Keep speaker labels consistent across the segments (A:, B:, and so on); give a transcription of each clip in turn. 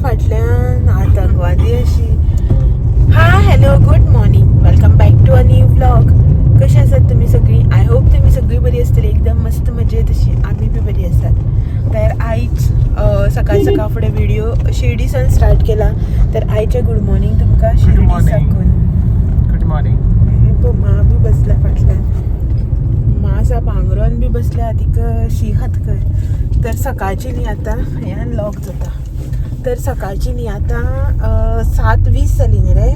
A: फाटल्यान आतंकवादी अशी. Hi hello good morning, welcome back to a new vlog. कशी आसात तुम्ही सगळी? आय होप तुम्ही सगळी बरी असतील, एकदम मस्त मजेत अशी आम्ही बी बरी असतात. तर आईच सकाळ सकाळ फुडें व्हिडिओ शिर्डीसान स्टार्ट केला. तर आईच्या गुड मॉर्निंग तुमका शिर्डी साकून.
B: Good morning.
A: मा बी बसला फाटल्यान, मा असा भांगरोन बी बसल्या आदीक शी खात कर. तर सकाळची न्ही आता ह्या लॉक जाता. तर सकाळची न्ही आता 7:20 जाली न्ही रे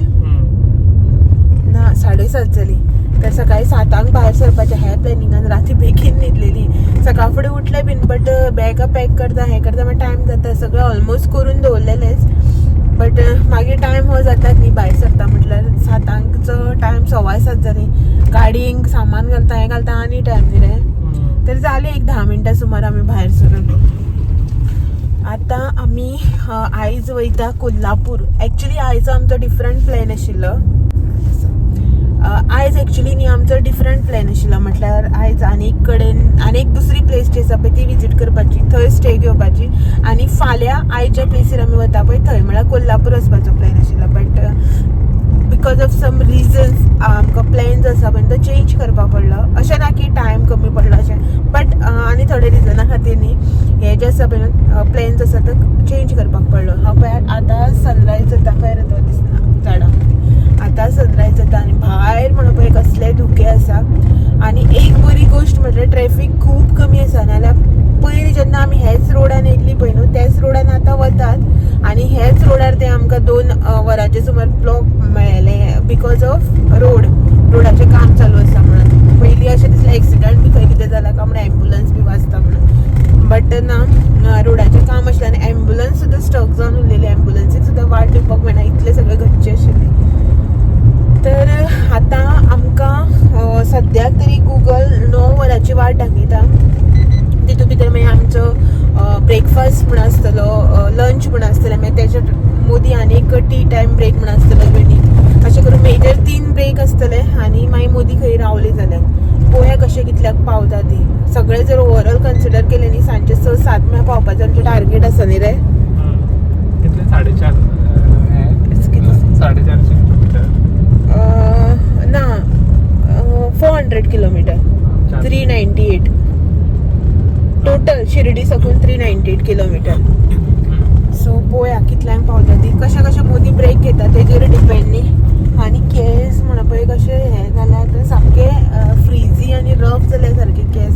A: ना 7:30 जाली. तर सकाळी 7:00 भायर सरपाचें ह्या प्लॅनिंगान राती बेगीन न्हिदलेली. सकाळ फुडें उठले बीन बट बॅगा पॅक करता हें करता मागीर टायम जाता. सगळें ऑलमोस्ट करून दवरलेलेंच बट मागीर टायम हो जातात न्ही भायर सरता म्हटल्यार. 7:00चो टायम 7:15 जाली. गाडयेक सामान घालता हें घालता आनी टायम न्ही रे. तर जाली एक 10 मिनटां सुमार आमी भायर सरून. आता आमी आयज वयता कोल्हापूर. एक्चुली आयजो आमचो डिफरंट प्लॅन आशिल्लो. आयज एक्चुली न्ही आमचो डिफरंट प्लॅन आशिल्लो. म्हटल्यार आयज आनीक कडेन आनीक दुसरी प्लेस जी आसा पळय ती विजीट करपाची, थंय स्टे घेवपाची आनी फाल्यां आयज ज्या प्लेसीर आमी वता पळय थंय म्हळ्यार कोल्हापूर वचपाचो प्लॅन आशिल्लो. But because of some reasons आमकां प्लॅन जो आसा पळय तो चेंज करपाक पडलो. अशें ना की टायम कमी पडलो अशें, बट आनी थोडे रिजना खातीर न्ही हे जे आसा पळय प्लॅन जो आसा तो चेंज करपाक पडलो. हांव पळय आतां सनरायज जाता पळय तो दिसना झाडां. आतां सनरायज जाता आनी भायर म्हणून पळय कसले धुके आसा. आनी एक बरी गोश्ट म्हटल्यार ट्रॅफीक खूब कमी आसा. नाल्यार पयलीं जेन्ना आमी हेच रोडान येयल्ली पळय न्हू त्याच रोडान आतां वतात आनी हेच रोडार ते आमकां 2 वरांचे सुमार ब्लॉक मेळ्ळे बिकॉज ऑफ रोडाचें काम चालू आसा म्हणून. पयलीं अशें दिसलें एक्सिडंट बी खंय कितें जाला काय म्हणून एम्बुलन्स बी वाचता म्हणून, बट ना रोडाचें काम आशिल्लें आनी एम्बुलन्स सुद्दां स्टक जावन उरलेली. एम्बुलन्सीक सुद्दां वाट दिवपाक मेळना, इतले सगळे गच्चे आशिल्ले. तर आतां आमकां सद्याक तरी गुगल 9 वरांची वाट दाखयता. तितून भितर मागीर आमचो ब्रेकफास्ट म्हण आसतलो, लंच म्हण आसतलें, मागीर तेच्या मदीं आनी एक टी टायम ब्रेक म्हण आसतलो इविनिंग. अशें करून मेजर 3 ब्रेक आसतले आनी मागीर मदीं खंय रावली जाल्यार पळोवया कशें कितल्याक पावता ती. सगळें जर ओवरऑल कन्सिडर केलें न्ही सांजचे 6-7 म्हळ्यार पावपाचें आमचें टार्गेट आसा न्ही रे.
B: कितले 4.5 किलोमीटर
A: ना 400 किलोमीटर 398 टोटल शिर्डी साकून 398 किलोमीटर. सो पळोवया कितल्यांक पावता ती. कशें कशें मदीं ब्रेक घेता तेजेर डिपेंड न्ही. आनी केस म्हणा पळय कशें हें जाल्यार सामकें फ्रिजी आनी रफ जाल्या सारके केस.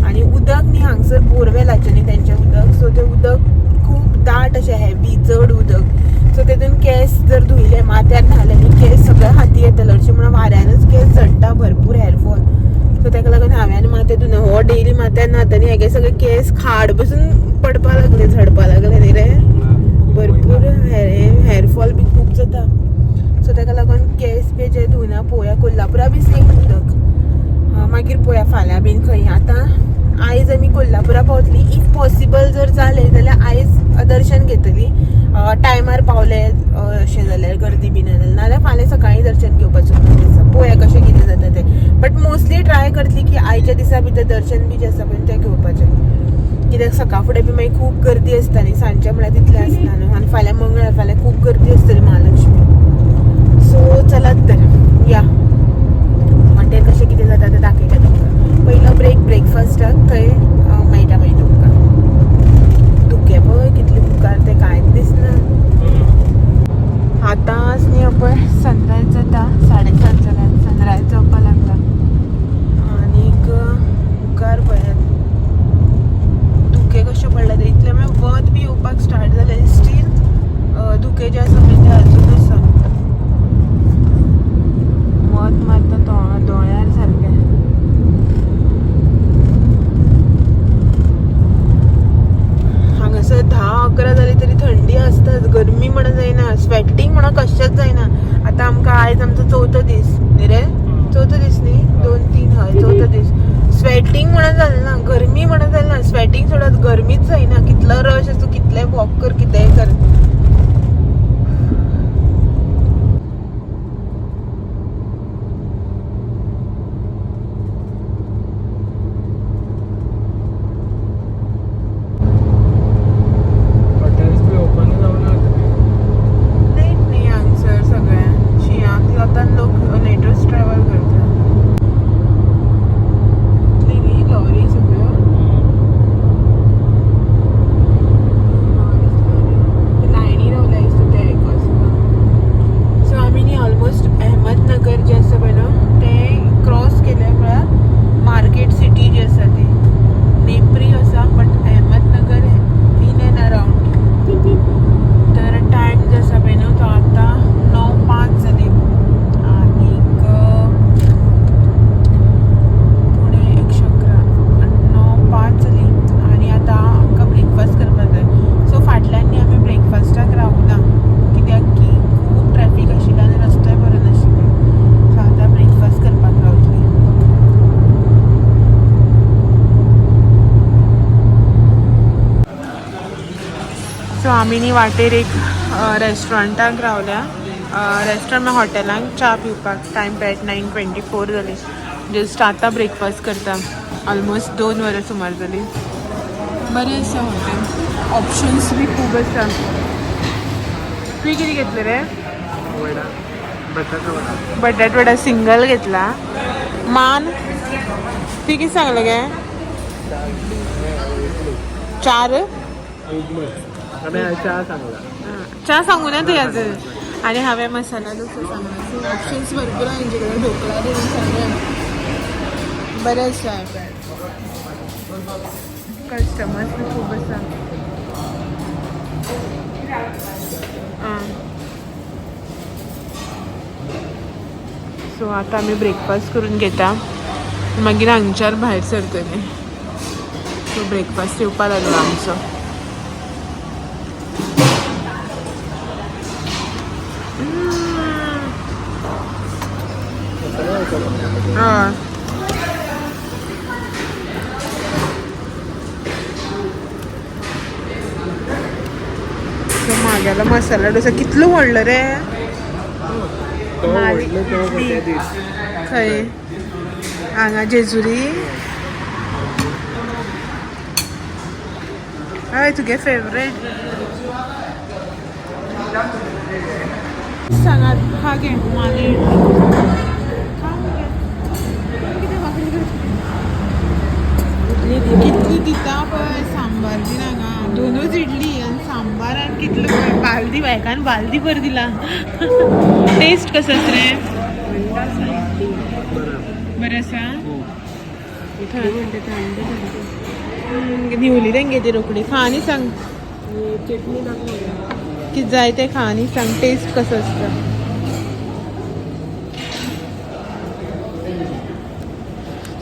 A: आनी उदक न्ही हांगसर बोरवेलाचें न्ही तेंचें उदक, सो तें उदक खूब दाट अशें हेवी जड उदक. सो तेतून केस जर धुयले माथ्यार न्हाले न्ही केस सगळे हाती येतले. अशें म्हणून वाऱ्यानूच केस झडटा भरपूर हेअरफॉल. सो ताका लागून हांवें माथ्या धुना हो डेली माथ्यार न्हाता न्ही हेगे सगळे केस खाड बसून पडपा लागले, झडपा लागले न्ही रे. भरपूर हेअरफॉल बी खूब जाता. सो ताका लागून केस बी जे धुना पळोवया. कोल्हापुरा बी सेम उदक. मागीर पळोवया फाल्यां बीन खंय. आतां आयज आमी कोल्हापुरा पावतली. इफ पॉसिबल जर जालें जाल्यार आयज दर्शन घेतली टायमार पावले अशें जाल्यार गर्दी बी नाल्यार फाल्यां सकाळीं दर्शन घेवपाचें आसा. पळोवया कशें कितें जाता तें. बट मोस्टली ट्राय करतली की आयच्या दिसा भितर दर्शन बी जें आसा पळय तें घेवपाचें. कित्याक सकाळ फुडें बी मागीर खूब गर्दी आसता न्ही, सांजचे म्हळ्यार तितलें आसना न्हू. आनी फाल्यां मंगळार, फाल्यां खूब गर्दी आसतली महालक्ष्मी. सो चलात तर या हॉटेल कशें कितें जाता तें दाखयता तुमकां. पयलो ब्रेकफास्टाक थंय मेळटा मागीर तुमकां. धुके पळय कितले मुखार ते कांयच दिसना. आतांच न्ही पळय सनरायज जाता 7:30 जाल्यार. सनरायज जावपाक लागला आनीक मुखार पळयात धुके कशे पडला ते. इतले मागीर वत बी येवपाक स्टार्ट जाले. स्टील धुके जे आसा पळय ते अजून आसा. वत मारता दोळ्यार सारकें. हांगासर 10-11 जाली तरी थंडी आसताच. गरमी म्हणून जायना, स्वेटिंग म्हणून कशेंच जायना. आतां आमकां आयज आमचो 4थो दीस न्ही रे. 4थो दीस न्ही 2-3 हय 4थो दीस. स्वेटिंग म्हणून जालें ना, गरमी म्हणून जालें ना. स्वेटिंग सोडत गरमीच जायना. कितलो रश आसूं, कितलें वॉक कर, कितेंय कर.
B: हॉटेल्स बी ओपन जावना.
A: आमी न्ही वाटेर एक रेस्टॉरंटाक रावल्या. रेस्टॉरंट हॉटेलांक च्या पिवपाक. टायम पॅट 9:24 जाली. जस्ट आतां ब्रेकफास्ट करता. ऑलमोस्ट 2 वरां सुमार जाली. बरें आसा हॉटेल. ऑप्शन्स बी खूब आसा. तुवें कितें घेतलें रे?
B: वडा बटाटा वडा.
A: बटाट वडा सिंगल घेतला. मान ती किती सांगलं गे? 4.
B: आम्ही चहा सांगला.
A: च्या सांगू ना तू आज. आणि हांवें मसाला डोसा सांगला. सो ऑप्शन्स भरपूर आहा तेंचे कडेन. ढोकळा बी सगळें बरें आसा. कस्टमर्स बी खूब आसा. सो आतां आमी ब्रेकफास्ट करून घेता. मागीर हांगच्यार भायर सरतलीं. सो ब्रेकफास्ट येवपा लागलो आमचो. म्हागेलो मसाला डोसा कितलो व्हडलो रे. खंय हांगा जेजुरी. हय तुगे फेवरेट. सांगात खा गे मागीर कितली दिता पळय. सांबार बी हांगा 2च इडली आनी सांबार आनी कितलो पळय. बालदी बायकान बालदी भर दिला. टेस्ट कसो आसा रे? बरें आसा. न्हिवली तेंगे ती रोखडी. खा आनी सांग कितें जाय तें खा आनी सांग. टेस्ट कसो आसता.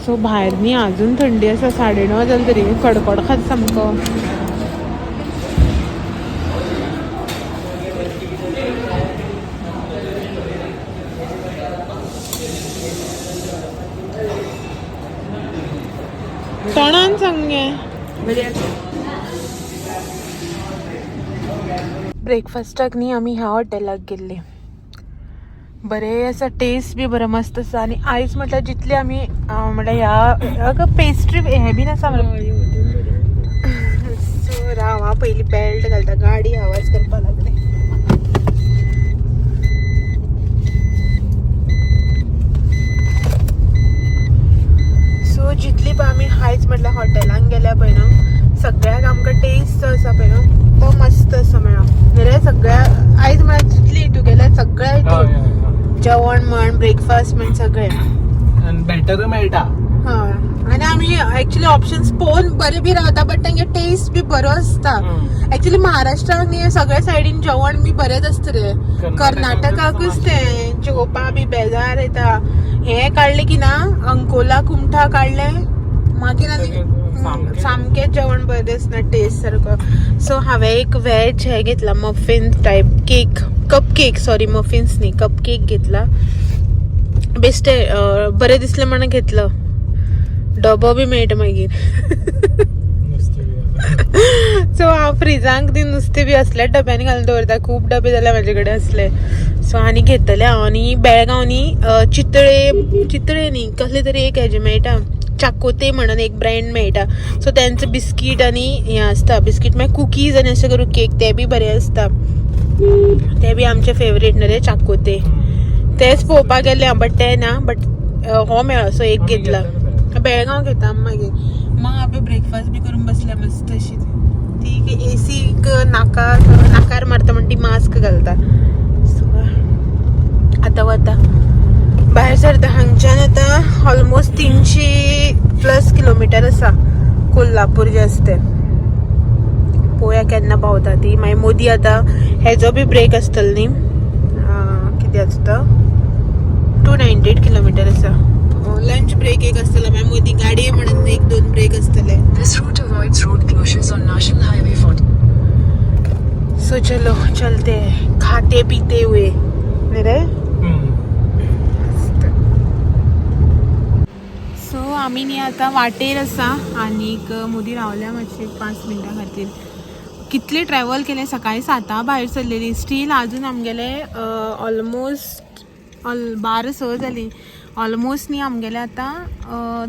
A: सो भायर न्ही अजून थंडी आसा. 9:30 जाली तरी कडकड खात सामको. तोंडान सांगे. ब्रेकफास्टाक न्ही आमी ह्या हॉटेलाक गेल्ली. बरें आसा. टेस्ट बी बरो मस्त आसा. आनी आयज म्हटल्यार जितली आमी म्हटल्यार ह्या पेस्ट्री हे बीन आसा मरे. सो राव हांव पयली बेल्ट घालता. गाडी आवाज करपा लागली. सो जितली पळय आमी आयज म्हटल्यार हॉटेलांक गेल्या पळय न्हू सगळ्याक आमकां टेस्ट जो आसा पळय न्हू तो मस्त असो मेळ्ळा रे. सगळ्या आयज म्हळ्यार जितली हितू गेल्या सगळ्या हितू जेवण म्हण ब्रेकफास्ट म्हण सगळें
B: बॅटर मेळटा.
A: हय. आनी आमी एक्चुअली ऑप्शन्स पळोवन बरे बी रावता. बट तेंगे टेस्ट बी बरो आसता. एक्चुअली महाराष्ट्राक न्ही सगळ्या सायडीन जेवण बी बरेंच आसता रे. कर्नाटकाकूच तें जेवपा बी बेजार येता. हे काडलें की ना अंकोला कुमठा काडलें मागीर आनी सामकें जेवण बरें दिसना टेस्ट सारको. सो हांवें एक वेज हे घेतला muffin type cake. Cup cake sorry muffins न्ही कप केक घेतला. बेश्टे बरें दिसलें म्हणून घेतलो. डबो बी मेळटा मागीर. सो हांव फ्रिजांक ती नुस्तें बी असल्याच डब्यांनी घालून दवरता. खूब डबे जाल्यार म्हाजे कडेन असले. सो आनी घेतले हांव. आनी बेळगांव न्ही चितळे न्ही कसले तरी एक हेजे मेळटा. चाकोते म्हणून एक ब्रँड मेळटा. सो तेंचं बिस्कीट आनी हें आसता. बिस्कीट मागीर कुकीज आनी अशें करून केक ते बी बरे आसता. ते बी आमचे फेवरेट न्हू रे चाकोते. तेच पळोवपाक गेले हांव बट ते ना. बट हो मेळ्ळो सो एक घेतला. बेळगांव घेता मागीर. मग आमी ब्रेकफास्ट बी करून बसल्या मस्त अशी. ती एसीक नाकार मारता म्हण ती मास्क घालता. सो आतां वता भायर सरता. हांगच्यान आतां ऑलमोस्ट 300+ किलोमिटर आसा कोल्हापूर जे आसता. पळोवया केन्ना पावता ती. मागीर मोदी आतां हेजो बी ब्रेक आसतलो न्ही. कितें आसता 298 किलोमिटर आसा. लंच ब्रेक एक आसतलो. मागीर मोदी गाडये म्हणून 1-2 ब्रेक आसतले. सो चलो चलते खाते पीते हुए रे. सो आमी न्ही आतां वाटेर आसा. आनीक मोदी रावल्या मातशी 5 मिनटां खातीर. कितले ट्रॅव्हल केले सकाळी 7 भायर सरलेली स्टील अजून आमगेले ऑलमोस्ट 12 जाली ऑलमोस्ट न्ही आमगेले आतां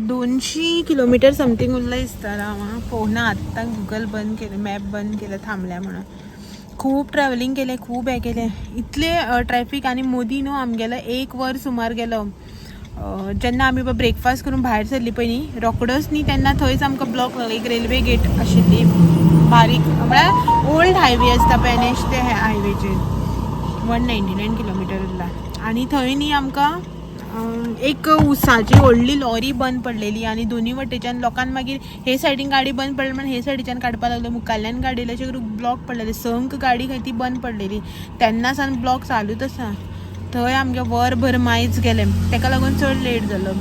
A: 200 किलोमिटर समथींग उरला दिसता हांव पळोवना आत्तां गुगल बंद केलें मॅप बंद केलें थांबल्या म्हणून खूब ट्रॅव्हलिंग केलें खूब हें केलें इतले ट्रॅफीक आनी मोदी न्हू आमगेलो 1 वर सुमार गेलो जेन्ना आमी ब्रेकफास्ट करून भायर सरली पळय न्ही रोकडोच न्ही तेन्ना थंयच आमकां ब्लॉक लागलो एक रेल्वे गेट आशिल्ली बारीक म्हळ्यार ओल्ड हायवे आसता पळय NH ते हायवेचेर 199 किलोमिटर उरला आनी थंय न्ही आमकां एक उसाची व्हडली लॉरी बंद पडलेली आनी दोनी वटेच्यान लोकांक मागीर हे सायडीन गाडी बंद पडली म्हणून हे सायडीच्यान काडपाक लागलो मुखाल्ल्यान गाडी अशें करून ब्लॉक पडलेले संक गाडी खंय ती बंद पडलेली तेन्ना सावन ब्लॉक चालूच आसा थंय आमगे वरभर मायज गेलें तेका लागून चड लेट जालो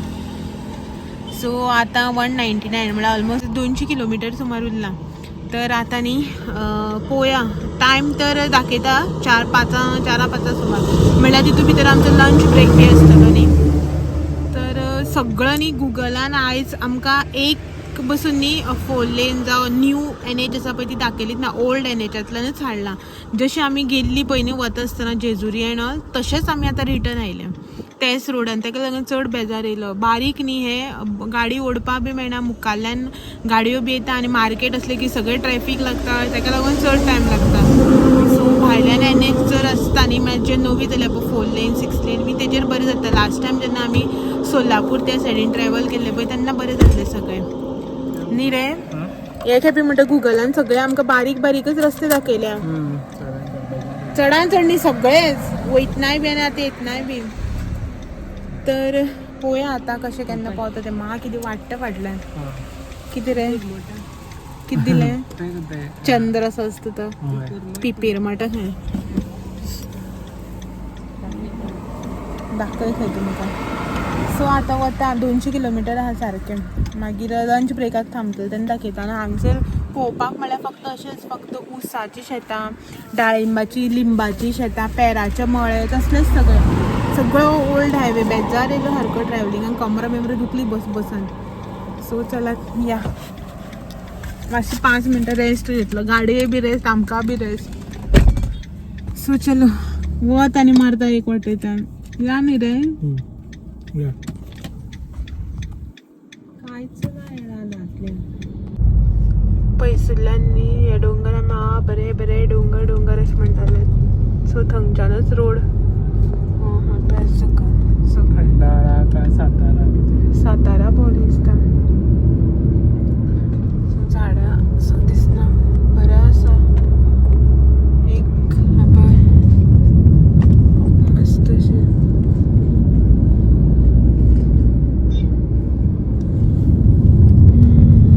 A: सो आतां 199 म्हळ्यार ऑलमोस्ट 200 किलोमिटर सुमार उरला तर आतां न्ही पळोवया टायम तर दाखयता 4-5 सुमार म्हळ्यार तितून भितर आमचो लंच ब्रेक बी आसतलो न्ही तर सगळं न्ही गुगलान आयज आमकां एक बसून न्ही 4 लेन जावं न्यू NH आसा पळय ती दाखयलीच ना ओल्ड NHांतल्यानूच हाडला जशी आमी गेल्ली पळय न्ही वता आसतना जेजुरी एंड ऑल तशेंच आमी आतां रिटर्न आयले तेच रोडान तेका लागून चड बेजार येयलो बारीक न्ही हे गाडी ओडपा बी मेळना मुखाल्ल्यान गाडयो बी येता आनी मार्केट असले की सगळें ट्रॅफीक लागता तेका लागून चड टायम लागता सो भायल्यान NH जर आसता न्ही म्हळ्यार जे नवी जाल्यार पळय 4 लेन 6 लेन बी तेजेर बरें जाता लास्ट टायम जेन्ना आमी सोलापूर त्या सायडीन ट्रॅव्हल केल्ले पळय तेन्ना बरें जाल्लें सगळें न्ही रे हे खेपे म्हणटा गुगलान सगळे आमकां बारीक बारीकच रस्ते दाखयल्या चडान चड न्ही सगळेच वयतनाय बी आनी आतां येतनाय बी तर पळोवया आतां कशें केन्ना पावता तें म्हाका कितें वाडटा फाटल्यान कितें रे कितें दिलें चंद्र असो आसता तो पिपेर माटा खंय दाखय खंय तुमकां सो आतां वता 200 किलोमिटर आहा सारकें मागीर लंच ब्रेकाक थांबतलें तेन्ना दाखयता आनी हांगसर पळोवपाक म्हळ्यार फक्त अशेंच फक्त उसाची शेतां डाळिंबाची लिंबाची शेतां पेराचे मळे तसलेंच सगळो ओल्ड हायवे बेजार येयलो सारको ट्रॅव्हलिंगान कमरां बिमरां दुखली बसन सो चलात या मातशी 5 मिनटां रेस्ट घेतलो गाडये बी रेस्ट आमकां बी रेस्ट सो चलो वत आनी मारता एक वाटेच्यान या न्ही रे कांयच ना पयसुल्ल्यान न्ही हे डोंगरान बरे बरे डोंगर अशें म्हणटाले सो थंयच्यानच रोड
B: खंडाळा काय
A: सातारा भोंवडी दिसता सो झाडां असो दिसना बरें आसा एक मस्त अशें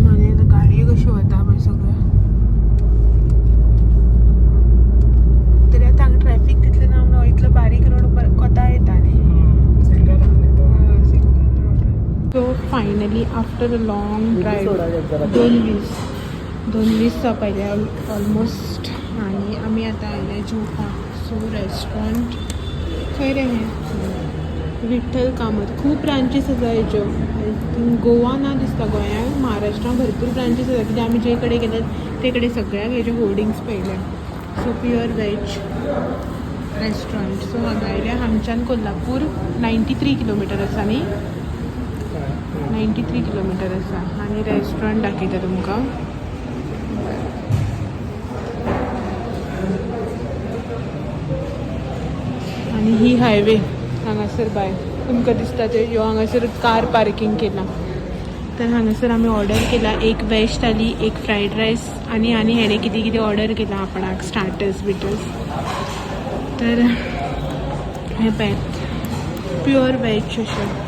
A: आनी गाडयो कश्यो वता पळय सगळ्यो तरी आतां हांगा ट्रॅफीक तितलें ना म्हणून इतलो बारीक रोड कोता येता न्ही so finally after a long drive 2 वीस पयले ऑलमोस्ट आनी आमी आतां आयले जेवपाक सो रेस्टॉरंट खंय रे हें विठ्ठल कामत खूब ब्रांचीस आसा हेज्यो आय थिंक गोवा ना दिसता गोंयांत महाराष्ट्रान भरपूर ब्रांचीस आसा कित्याक आमी जे कडेन गेले ते कडेन सगळ्याक हेजे होर्डिंग्स पयले so pure veg restaurant so हांगा आयल्या हांगच्यान कोल्हापूर 93 किलोमिटर आसा न्ही 93 किलोमिटर आसा आनी रेस्टॉरंट दाखयता तुमकां आनी ही हायवे हांगासर बाय तुमकां दिसता ते ह्यो हांगासर कार पार्किंग केला तर हांगासर आमी ऑर्डर केला एक वेज थाली एक फ्रायड रायस आनी हेणे कितें कितें ऑर्डर केला आपणाक स्टार्टर्स बिटर्स तर हे पळय प्युअर वेज अशें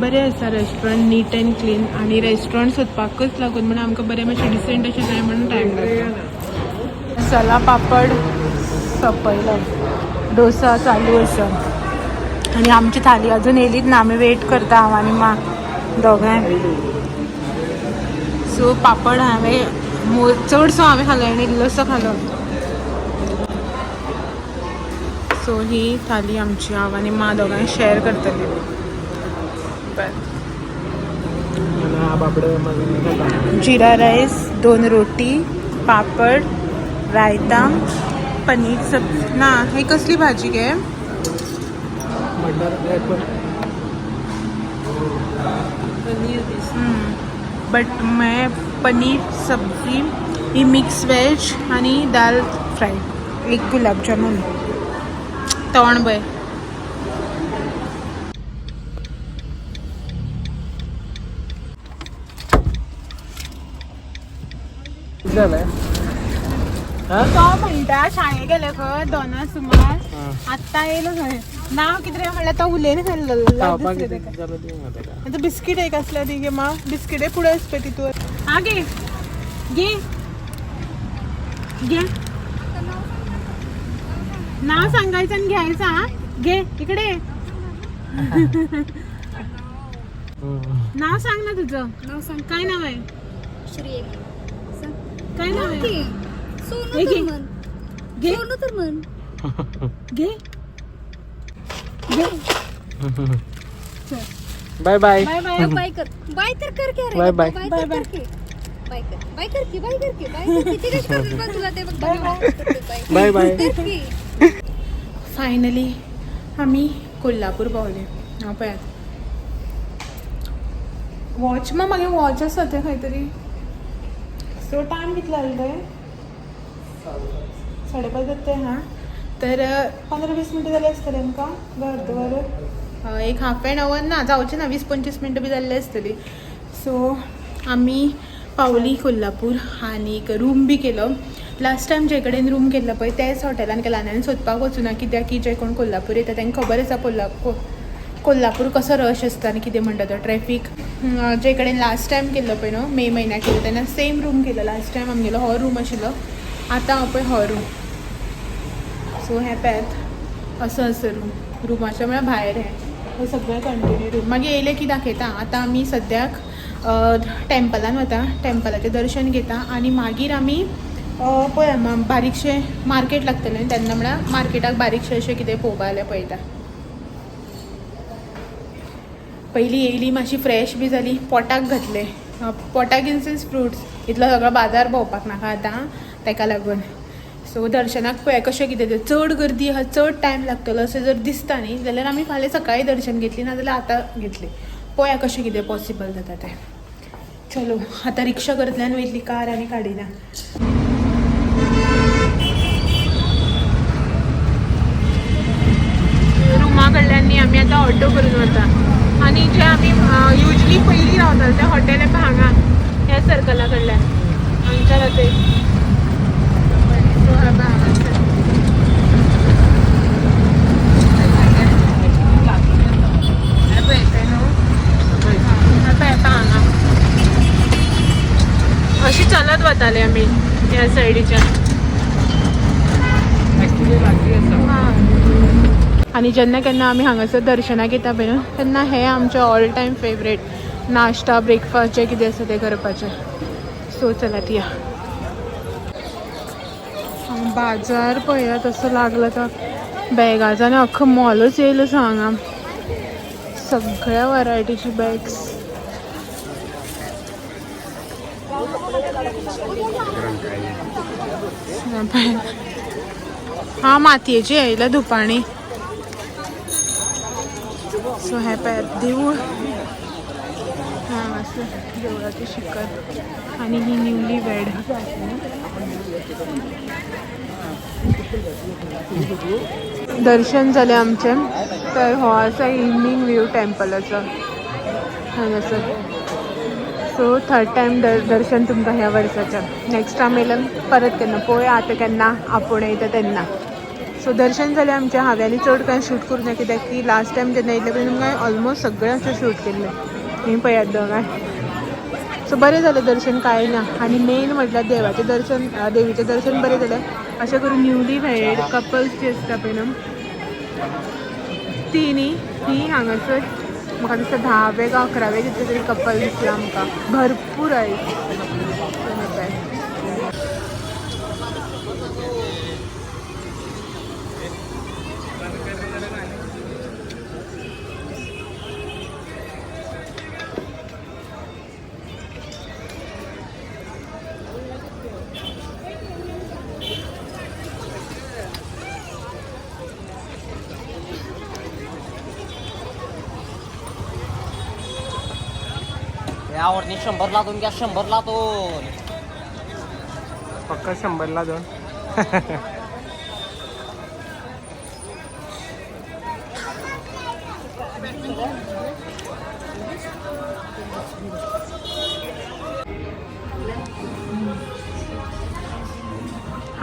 A: बरें आसा रेस्टॉरंट नीट एंड क्लीन आनी रेस्टॉरंट सोदपाकच लागून म्हणून आमकां बरें मातशें डिसेंट अशें जाय म्हणून टायम लागता मसाला पापड सोंपयलो डोसा चालू आसा आनी आमची थाली अजून येयलीच ना आमी वेट करता हांव आनी मा दोगांय सो पापड हांवें चडसो हांवें खालो आनी इल्लोसो खालो सो ही थाली आमची हांव आनी मा दोगांय शेअर करतली जिरा रायस 2 रोटी पापड, रायता, पनीर सब्जी ना. हे कसली भाजी घे? बट मैं पनीर सब्जी, ही मिक्स वेज आणि दाल फ्राय, एक गुलाबजामुन, तोंड बय. तो म्हणटा शाळे गेले खंय 2 सुमार, आत्ता येयलो खंय. नाव कितें रे म्हणल्यार तो उलयन खाल्लो. बिस्कीट एक असल्या ती गे मा, बिस्किटे पुढे असते तितून. हा घे घे घे, नाव सांगायचं आणि घ्यायचं. हा घे इकडे. नाव सांग ना तुझं. नाव सांग. काय नाव आहे? काय नाव आहे? घे घे घे घे.
B: Bye bye
C: bye bye bye कर. बाय तर कर क्या रे.
B: Bye bye
C: bye bye bye कर. बाय कर बाय कर की बाय कर की बाय कर. किती कष्ट करते बघ तुला ते बघ.
B: Bye bye.
A: फायनली आम्ही कोल्हापूर पावले. हांव पळयात वॉच मा मागे वॉच आसा तें खंय तरी. सो टायम कितलो जालो ते 5:30 जाते. हां तर 15-20 मिनटं जाली आसतली आमकां घर. एक हाफ एन अवर ना जावचे ना, 20-25 मिनटं बी जाल्ली आसतली. सो आमी पावली कोल्हापूर आणि एक रूम बी केलो. लास्ट टायम जे कडेन रूम केल्लो पळय त्याच हॉटेलान केला आनी सोदपाक वचूं ना, कित्याक की जे कोण कोल्हापूर येता तांकां खबर आसा कोल्हापूर कसो रश आसता आनी कितें म्हणटा तो ट्रॅफिक. जे कडेन लास्ट टायम केल्लो पळय न्हू, मे म्हयन्याक केलो तेन्ना सेम रूम केलो. लास्ट टायम आमगेलो हो रूम आशिल्लो, आतां हांव पळय हो रूम. सो हे पळयात असो आसा रुमाच्या म्हळ्यार भायर हे सगळें कंटिन्यू रूम. मागीर येयले की दाखयता. आतां आमी सद्याक टेम्पलान वता, टेम्पलाचें दर्शन घेता आनी मागीर आमी पळय बारीकशें मार्केट लागतलें तेन्ना म्हळ्यार मार्केटाक बारीकशें अशें कितें पळोवपा जाल्यार पळयता. पयलीं येयली मातशी फ्रेश बी जाली, पोटाक घातले. पोटाक इन सेन्स फ्रुट्स, इतलो सगळो बाजार भोंवपाक नाका आतां ताका लागून. सो दर्शनाक पळय कशें कितें तें चड गर्दी आहा, चड टायम लागतलो अशें जर दिसता न्ही जाल्यार आमी फाल्यां सकाळीं दर्शन घेतली, नाजाल्यार आतां घेतली. पळया कशें कितें पॉसिबल जाता तें. चलो आतां रिक्षा कडल्यान वयतली, कार आनी काडिना. रुमा कडल्यान न्ही आमी आतां ऑटो करून वता आनी जे आमी युजली पयलीं रावताले तें हॉटेल येता हांगा ह्या सर्कला कडल्यान हांगच्यान जाता. अशी चलत वताले आमी ह्या सायडीच्या. आनी जेन्ना केन्ना आमी हांगासर दर्शनाक येता पळय न्हू तेन्ना हें आमचें ऑल टायम फेवरेट नाश्ता ब्रेकफास्ट जें कितें आसा तें करपाचें. सो चलात या. बाजार पळयात असो लागला तो बॅगांचो आनी अख्खो मॉलच येयलो हांगा. सगळ्या वरायटीची बॅग्स. हा मातयेची येयल्या धुपाणी. सो हे पळय देवूळ हांगासर देवळाचें शिखर आनी ही न्यूली वेड. दर्शन जालें आमचें. तर हो आसा इवनिंग व्यू टेम्पलाचो हांगासर. सो 3rd टायम दर्शन तुमकां ह्या वर्साचें. नेक्स्ट टायम येयल्यार परत केन्ना पळोवया आतां केन्ना आपूण येता तेन्ना. सो दर्शन जालें आमचें. हांवें आनी चड कांय शूट करूं ना कित्याक की लास्ट टायम जेन्ना येयल्लें पळय तुमकां ऑलमोस्ट सगळें अशें शूट केल्लें. हें पळयात दोगांय. सो बरें जालें दर्शन, कांय ना. आनी मेन म्हटल्यार देवीचें दर्शन बरें जालें. अशें करून न्यूली मॅरीड कपल्स जी आसता पळय न्हू ती न्ही ही हांगासर म्हाका दिसता 10वे का 11वे कितें तरी कपल दिसला आमकां. भरपूर आयज.
D: यावरती 100 लादून घ्या 100 लादून.
B: पक्का 100ला 2.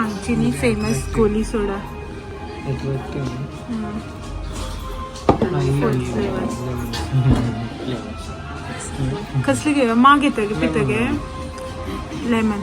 A: आमची फेमस कोली सोडा. कसली घे माग येतं गे पितं गे लेमन.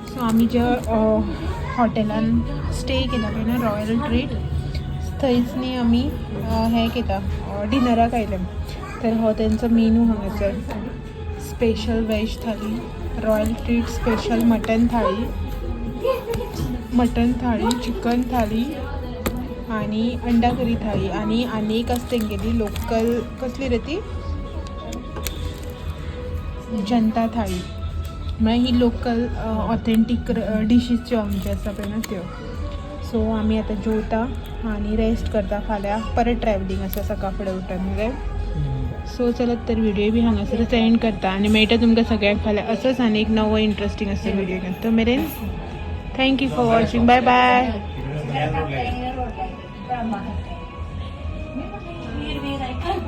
A: सो आम्ही ज्या हॉटेलान स्टे केला ना रॉयल ट्रीट थंयच न्ही आमी हें केता डिनराक आयले. तर हो तेंचो मेनू हांगासर स्पेशल वेज थाली, रॉयल ट्रीट स्पेशल मटन थाळी, चिकन थाळी आणि अंडा करी थाळी आणि एक असते तेंगेली लोकल कसली रे ती जनता थाळी. म्हळ्यार ही लोकल ऑथेंटीक डिशीज ज्यो आमच्यो आसा पळय ना त्यो. सो आमी आतां जेवता आनी रेस्ट करता. फाल्यां परत ट्रॅवलिंग आसा सकाळ फुडें उठून मरे. सो चलत तर व्हिडिओ बी हांगासरच एंड करता आनी मेळटा तुमकां सगळ्यांक फाल्यां असोच आनी एक नवो इंट्रस्टींग असो व्हिडिओ घेवन. तो मेरेन thank you for watching. Bye bye.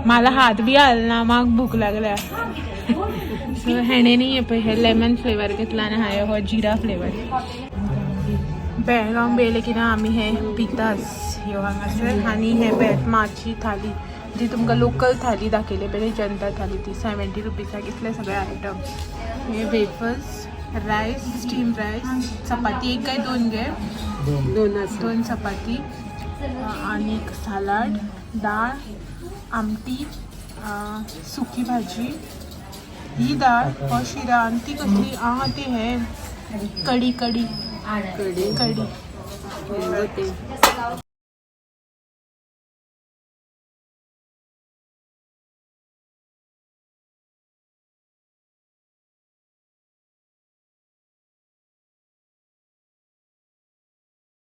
A: मला हात बी घालना म्हाका भूक लागल्या. सो हेणे न्ही पळय हे लेमन फ्लेवर घेतला आनी हांवें हो जिरा फ्लेवर. बेळगांव बेले की ना आमी हे पितास ह्यो हांगासर. आनी हे माची थाली जी तुमकां लोकल थाली दाखयली पळय जनता थाली ती 70 रुपीसाक. इतले सगळे आयटम. हे वेफर्स, रायस, स्टीम रायस, चपाती एक काय दोन घे, दोन चपाती आणि सालाड, डाळ, आमटी, सुकी भाजी, ही डाळ, हो शिरा आणि ती कसली ते हे कढी.